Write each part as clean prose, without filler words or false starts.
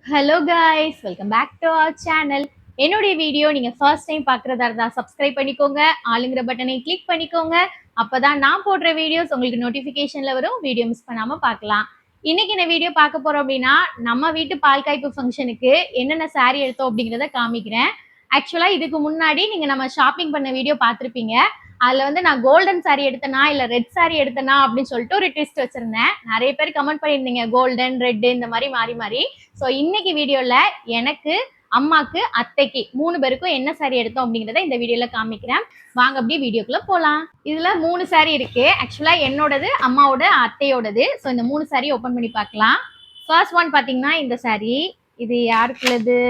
Hello guys, welcome back to our channel. என்னுடைய video நீங்க first time பார்க்குறதா இருந்தா சப்ஸ்கிரைப் பண்ணிக்கோங்க, ஆளுங்கிற பட்டனை கிளிக் பண்ணிக்கோங்க. அப்பதான் நான் போடுற வீடியோஸ் உங்களுக்கு நோட்டிஃபிகேஷன்ல வரும். வீடியோ மிஸ் பண்ணாம பார்க்கலாம். இன்னைக்கு இந்த வீடியோ பார்க்க போறோம் அப்படின்னா, நம்ம வீட்டு பால் காய்ப்பு ஃபங்க்ஷனுக்கு என்னென்ன saree எடுத்தோம் அப்படிங்கிறத காமிக்கிறேன். ஆக்சுவலா இதுக்கு முன்னாடி நீங்க நம்ம ஷாப்பிங் பண்ண வீடியோ பார்த்துருப்பீங்க. அதுல வந்து நான் கோல்டன் saree எடுத்தனா இல்ல ரெட் saree எடுத்தனா அப்படின்னு சொல்லிட்டு ஒரு ட்விஸ்ட் வச்சிருந்தேன். நிறைய பேர் கமெண்ட் பண்ணியிருந்தீங்க கோல்டன் ரெட் இந்த மாதிரி மாறி மாறி. ஸோ இன்னைக்கு வீடியோல எனக்கு, அம்மாக்கு, அத்தைக்கு 3 பேருக்கும் என்ன saree எடுத்தோம் அப்படிங்கிறத இந்த வீடியோல காமிக்கிறேன். வாங்க அப்படியே வீடியோக்குள்ள போலாம். இதுல 3 saree இருக்கு. ஆக்சுவலா என்னோடது, அம்மாவோட, அத்தையோடது. ஸோ இந்த 3 saree ஓபன் பண்ணி பார்க்கலாம். ஃபர்ஸ்ட் ஒன் பாத்தீங்கன்னா இந்த saree. இது யாருக்குள்ளது?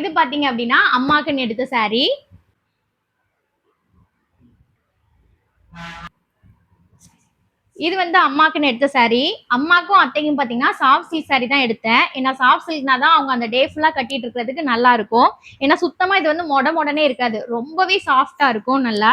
இது பாத்தீங்க அப்படின்னா அம்மாக்குன்னு எடுத்த saree. இது வந்து அம்மாக்குன்னு எடுத்த saree. அம்மாக்கும் அத்தைக்கும் பாத்தீங்கன்னா சாஃப்ட் சில்க் saree தான் எடுத்தேன். ஏன்னா சாஃப்ட் சில்க்னா தான் அவங்க அந்த டே ஃபுல்லா கட்டிட்டு இருக்கிறதுக்கு நல்லா இருக்கும். ஏன்னா சுத்தமா இது வந்து மொடனே இருக்காது, ரொம்பவே சாஃப்டா இருக்கும் நல்லா.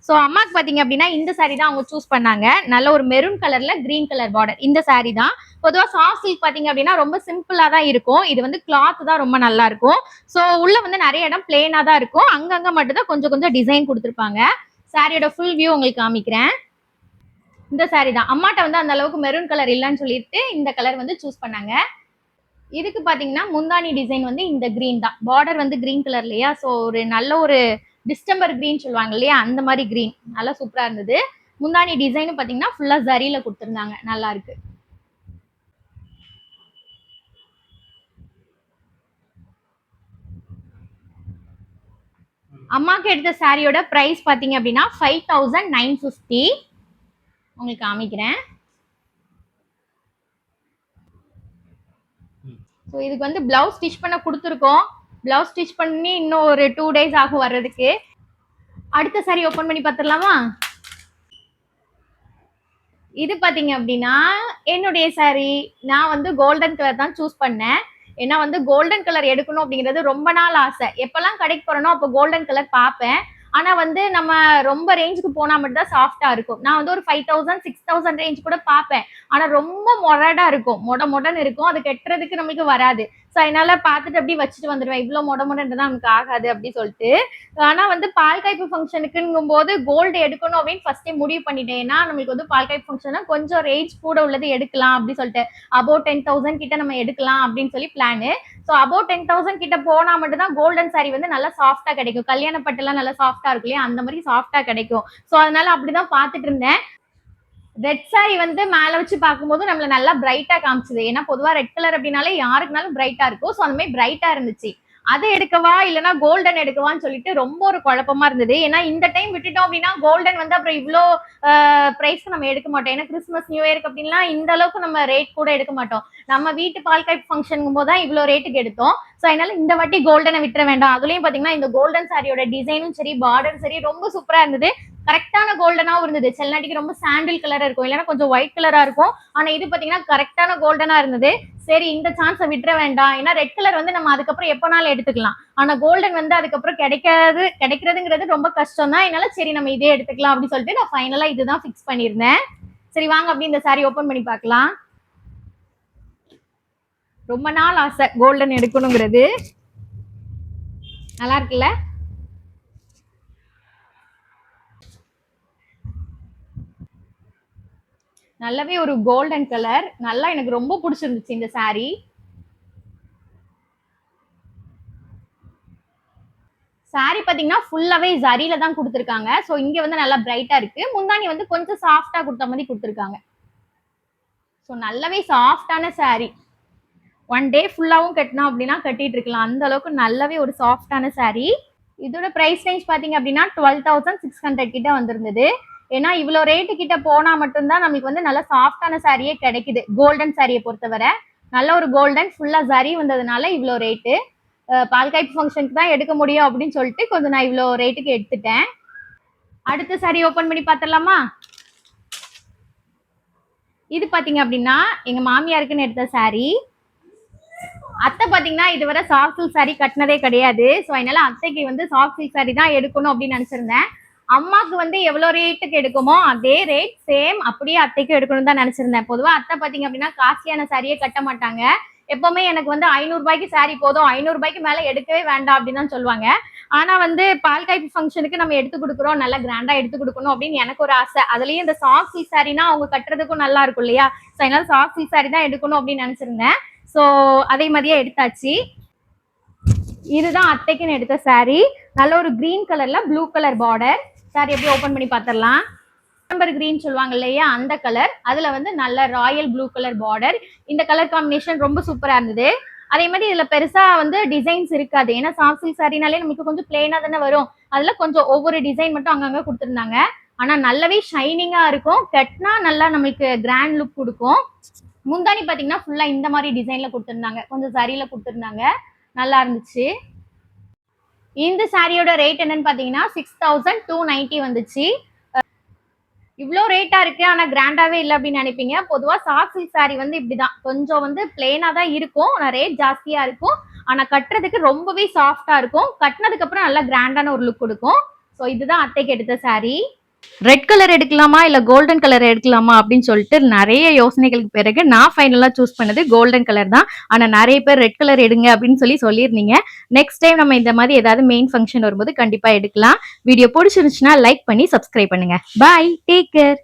ஸோ அம்மாக்கு பாத்தீங்க அப்படின்னா இந்த saree தான் அவங்க சூஸ் பண்ணாங்க. நல்ல ஒரு மெரூன் கலர்ல கிரீன் கலர் பார்டர் இந்த saree தான். பொதுவாக சாஃப்ட் சில்க் பாத்தீங்க அப்படின்னா ரொம்ப சிம்பிளா தான் இருக்கும். இது வந்து கிளாத் தான் ரொம்ப நல்லா இருக்கும். ஸோ உள்ள வந்து நிறைய இடம் பிளேனா தான் இருக்கும், அங்கங்க மட்டும் தான் கொஞ்சம் கொஞ்சம் டிசைன் கொடுத்துருப்பாங்க. சாரியோட ஃபுல் வியூ உங்களுக்கு காமிக்கிறேன். இந்த saree தான். அம்மாட்ட வந்து அந்த அளவுக்கு மெரூன் கலர் இல்லைன்னு சொல்லிட்டு இந்த கலர் வந்து சூஸ் பண்ணாங்க. இதுக்கு பாத்தீங்கன்னா முந்தானி டிசைன் வந்து இந்த கிரீன் தான். பார்டர் வந்து கிரீன் கலர் இல்லையா, ஸோ ஒரு நல்ல ஒரு டிஸ்டம்பர் கிரீன் சொல்லுவாங்க இல்லையா, அந்த மாதிரி கிரீன் நல்லா சூப்பரா இருந்தது. முந்தானி டிசைனும் பாத்தீங்கன்னா ஃபுல்லா ஜரியில கொடுத்துருந்தாங்க, நல்லா இருக்கு. அம்மாக்கு எடுத்த சாரியோட பிரைஸ் பாத்தீங்க அப்படின்னா 5950. உங்களுக்கு காமிக்கிறேன். ஸோ இதுக்கு வந்து பிளவுஸ் ஸ்டிச் பண்ண கொடுத்துருக்கோம். பிளவுஸ் ஸ்டிச் பண்ணி இன்னும் ஒரு 2 days ஆகும் வர்றதுக்கு. அடுத்த சாரி ஓப்பன் பண்ணி பார்த்துடலாமா? இது பாத்தீங்க அப்படின்னா என்னுடைய சாரி. நான் வந்து கோல்டன் கலர் தான் சூஸ் பண்ணேன். ஏன்னா வந்து கோல்டன் கலர் எடுக்கணும் அப்படிங்கிறது ரொம்ப நாள் ஆசை. எப்பெல்லாம் கடைக்கு போறேனோ அப்போ கோல்டன் கலர் பார்ப்பேன். ஆனா வந்து நம்ம ரொம்ப ரேஞ்சுக்கு போனா மட்டும் தான் சாஃப்டா இருக்கும். நான் வந்து ஒரு 5000 6000 ரேஞ்ச் கூட பார்ப்பேன். ஆனா ரொம்ப மொரடா இருக்கும், மொடன்னு இருக்கும். அது கெட்டுறதுக்கு நம்மளுக்கு வராது. ஸோ அதனால பார்த்துட்டு அப்படியே வச்சுட்டு வந்துடுவேன். இவ்வளோ மொடன்றதா நமக்கு ஆகாது அப்படின்னு சொல்லிட்டு. ஆனா வந்து பால் காய்ப்பு ஃபங்க்ஷனுக்குங்கும் போது கோல்டு எடுக்கணும் அப்படின்னு ஃபர்ஸ்டே முடிவு பண்ணிட்டேன். ஏன்னா நம்மளுக்கு வந்து பால் காய்ப்பு ஃபங்க்ஷனா கொஞ்சம் ரேஞ்ச் கூட உள்ளது எடுக்கலாம் அப்படின்னு சொல்லிட்டு, அபோவ் 10,000 கிட்ட நம்ம எடுக்கலாம் அப்படின்னு சொல்லி பிளானு. ஸோ அபோவ் 10,000 கிட்ட போனா மட்டும் தான் கோல்டன் சாரி வந்து நல்லா சாஃப்டா கிடைக்கும். கல்யாண பட்டுலாம் நல்லா சாஃப்டா இருக்கும் இல்லையா, அந்த மாதிரி சாஃப்டா கிடைக்கும். ஸோ அதனால அப்படிதான் பார்த்துட்டு இருந்தேன். ரெட் சாரி வந்து மேல வச்சு பார்க்கும்போது நம்மள நல்லா பிரைட்டா காமிச்சது. ஏன்னா பொதுவா ரெட் கலர் அப்படின்னாலே யாருக்குனாலும் பிரைட்டா இருக்கும். ஸோ அந்த மாதிரி பிரைட்டா இருந்துச்சு. அதை எடுக்கவா இல்லைன்னா கோல்டன் எடுக்கவான்னு சொல்லிட்டு ரொம்ப ஒரு குழப்பமா இருந்தது. ஏன்னா இந்த டைம் விட்டுட்டோம் அப்படின்னா கோல்டன் வந்து அப்புறம் இவ்வளோ பிரைஸ்க்கு நம்ம எடுக்க மாட்டோம். ஏன்னா கிறிஸ்மஸ் நியூ இயருக்கு அப்படின்னா இந்த அளவுக்கு நம்ம ரேட் கூட எடுக்க மாட்டோம். நம்ம வீட்டு பால் காய்ப்பு ஃபங்க்ஷனுங்கும் போது தான் இவ்வளோ ரேட்டுக்கு எடுத்தோம். ஸோ அதனால இந்த வாட்டி கோல்டனை விட்டுற வேண்டாம். அதுலயும் பாத்தீங்கன்னா இந்த கோல்டன் சாரியோட டிசைனும் சரி பார்டரும் சரி ரொம்ப சூப்பரா இருந்தது. கரெக்டான கோல்டனாவும் இருந்தது. செல்லாட்டிக்கு ரொம்ப சாண்டில் கலரா இருக்கும், இல்லைன்னா கொஞ்சம் ஒயிட் கலரா இருக்கும். ஆனா இது பாத்தீங்கன்னா கரெக்டான கோல்டனா இருந்தது. சரி இந்த சான்ஸை விட்டுற வேண்டாம். ஏன்னா ரெட் கலர் வந்து நம்ம அதுக்கப்புறம் எப்போனாலும் எடுத்துக்கலாம். ஆனா கோல்டன் வந்து அதுக்கப்புறம் கிடைக்கிறதுங்கிறது ரொம்ப கஷ்டம் தான். அதனால சரி நம்ம இதே எடுத்துக்கலாம் அப்படின்னு சொல்லிட்டு நான் ஃபைனலா இதுதான் ஃபிக்ஸ் பண்ணியிருந்தேன். சரி வாங்க அப்படி இந்த சாரி ஓபன் பண்ணி பார்க்கலாம். ரொம்ப நாள் ஆசை கோல்டன் எடுக்கணுங்கிறது. நல்லா இருக்குல்ல? நல்லாவே ஒரு கோல்டன் கலர், நல்லா எனக்கு ரொம்ப பிடிச்சிருந்துச்சு இந்த சாரி. சாரி பாத்தீங்கன்னா ஃபுல்லாவே ஜரியில தான் கொடுத்துருக்காங்க. ஸோ இங்க வந்து நல்லா பிரைட்டா இருக்கு. முந்தானி வந்து கொஞ்சம் சாஃப்டா கொடுத்த மாதிரி கொடுத்துருக்காங்க. ஸோ நல்லாவே சாஃப்டான சாரி. ஒன் டே ஃபுல்லாவும் கட்டினா அப்படின்னா கட்டிட்டு இருக்கலாம், அந்த அளவுக்கு நல்லாவே ஒரு சாஃப்டான சாரி. இதோட பிரைஸ் ரேஞ்ச் பாத்தீங்க அப்படின்னா 12,600 கிட்ட வந்திருந்தது. ஏன்னா இவ்வளோ ரேட்டு கிட்ட போனா மட்டும்தான் நமக்கு வந்து நல்ல சாஃப்டான சாரியே கிடைக்குது கோல்டன் சாரியை பொறுத்தவரை. நல்ல ஒரு கோல்டன் ஃபுல்லா ஜரி வந்ததுனால இவ்வளோ ரேட்டு. பால் காய்ப்பு ஃபங்க்ஷனுக்கு தான் எடுக்க முடியும் அப்படின்னு சொல்லிட்டு கொஞ்சம் நான் இவ்வளோ ரேட்டுக்கு எடுத்துட்டேன். அடுத்த சாரி ஓபன் பண்ணி பார்த்துடலாமா? இது பாத்தீங்க அப்படின்னா எங்க மாமியாருக்குன்னு எடுத்த சாரி. அத்தை பாத்தீங்கன்னா இதுவரை சாஃப்ட் சில்க் சாரி கட்டினதே கிடையாது. ஸோ அதனால அத்தைக்கு வந்து சாஃப்ட் சில்க் சாரி தான் எடுக்கணும் அப்படின்னு நினைச்சிருந்தேன். அம்மாக்கு வந்து எவ்வளவு ரேட்டுக்கு எடுக்குமோ அதே ரேட் சேம் அப்படியே அத்தைக்கு எடுக்கணும் தான் நினைச்சிருந்தேன். பொதுவா அத்தை பாத்தீங்க அப்படின்னா காஸ்ட்லியான சாரியே கட்ட மாட்டாங்க. எப்பவுமே எனக்கு வந்து 500 ரூபாய்க்கு சாரி போதும், 500 ரூபாய்க்கு மேல எடுக்கவே வேண்டாம் அப்படின்னு தான் சொல்லுவாங்க. ஆனா வந்து பால் காய்ப்பு ஃபங்க்ஷனுக்கு நம்ம எடுத்து கொடுக்குறோம், நல்லா கிராண்டா எடுத்து கொடுக்கணும் அப்படின்னு எனக்கு ஒரு ஆசை. அதுலயும் இந்த சாஃப்ட் சில்க் சாரினா அவங்க கட்டுறதுக்கும் நல்லா இருக்கும் இல்லையா? ஸோ அதனால சாஃப்ட் சில்க் சாரி தான் எடுக்கணும் அப்படின்னு நினைச்சிருந்தேன். ஸோ அதே மாதிரியே எடுத்தாச்சு. இதுதான் அத்தைக்குன்னு எடுத்த சாரி. நல்ல ஒரு கிரீன் கலர்ல ப்ளூ கலர் பார்டர். சாரி எப்படி ஓபன் பண்ணி பார்த்துடலாம். நம்பர் கிரீன் சொல்லுவாங்க இல்லையா, அந்த கலர். அதுல வந்து நல்ல ராயல் ப்ளூ கலர் பார்டர். இந்த கலர் காம்பினேஷன் ரொம்ப சூப்பரா இருந்தது. அதே மாதிரி இதுல பெருசா வந்து டிசைன்ஸ் இருக்காது. ஏன்னா சாஃப்ட் சில்க் சாரினாலே நமக்கு கொஞ்சம் பிளெயினா தானே வரும். அதுல கொஞ்சம் ஒவ்வொரு டிசைன் மட்டும் அங்கங்க கொடுத்துருந்தாங்க. ஆனா நல்லாவே ஷைனிங்கா இருக்கும். கட்னா நல்லா நம்மளுக்கு கிராண்ட் லுக் கொடுக்கும். முந்தானி பாத்தீங்கன்னா ஃபுல்லா இந்த மாதிரி டிசைன்ல கொடுத்துருந்தாங்க, கொஞ்சம் சரியில கொடுத்துருந்தாங்க, நல்லா இருந்துச்சு. இந்த சாரியோட ரேட் என்னன்னு பாத்தீங்கன்னா 6290 வந்துச்சு. இவ்வளோ ரேட்டா இருக்கு ஆனா கிராண்டாவே இல்லை அப்படின்னு நினைப்பீங்க. பொதுவா சாஃப்ட் சில்க் சாரி வந்து இப்படிதான், கொஞ்சம் வந்து பிளெயினா தான் இருக்கும், ஆனா ரேட் ஜாஸ்தியா இருக்கும். ஆனா கட்டுறதுக்கு ரொம்பவே சாஃப்டா இருக்கும். கட்டினதுக்கு அப்புறம் நல்லா கிராண்டான ஒரு லுக் கொடுக்கும். ஸோ இதுதான் அத்தைக்கு எடுத்த சாரி. ரெட் கலர் எடுக்கலாமா இல்ல கோல்டன் கலர் எடுக்கலாமா அப்படின்னு சொல்லிட்டு நிறைய யோசனைகளுக்கு பிறகு நான் ஃபைனலா சூஸ் பண்ணது கோல்டன் கலர் தான். ஆனா நிறைய பேர் ரெட் கலர் எடுங்க அப்படின்னு சொல்லியிருந்தீங்க. நெக்ஸ்ட் டைம் நம்ம இந்த மாதிரி ஏதாவது மெயின் ஃபங்க்ஷன் வரும்போது கண்டிப்பா எடுக்கலாம். வீடியோ பிடிச்சிருந்துச்சுன்னா லைக் பண்ணி சப்ஸ்கிரைப் பண்ணுங்க. பாய், டேக் கேர்.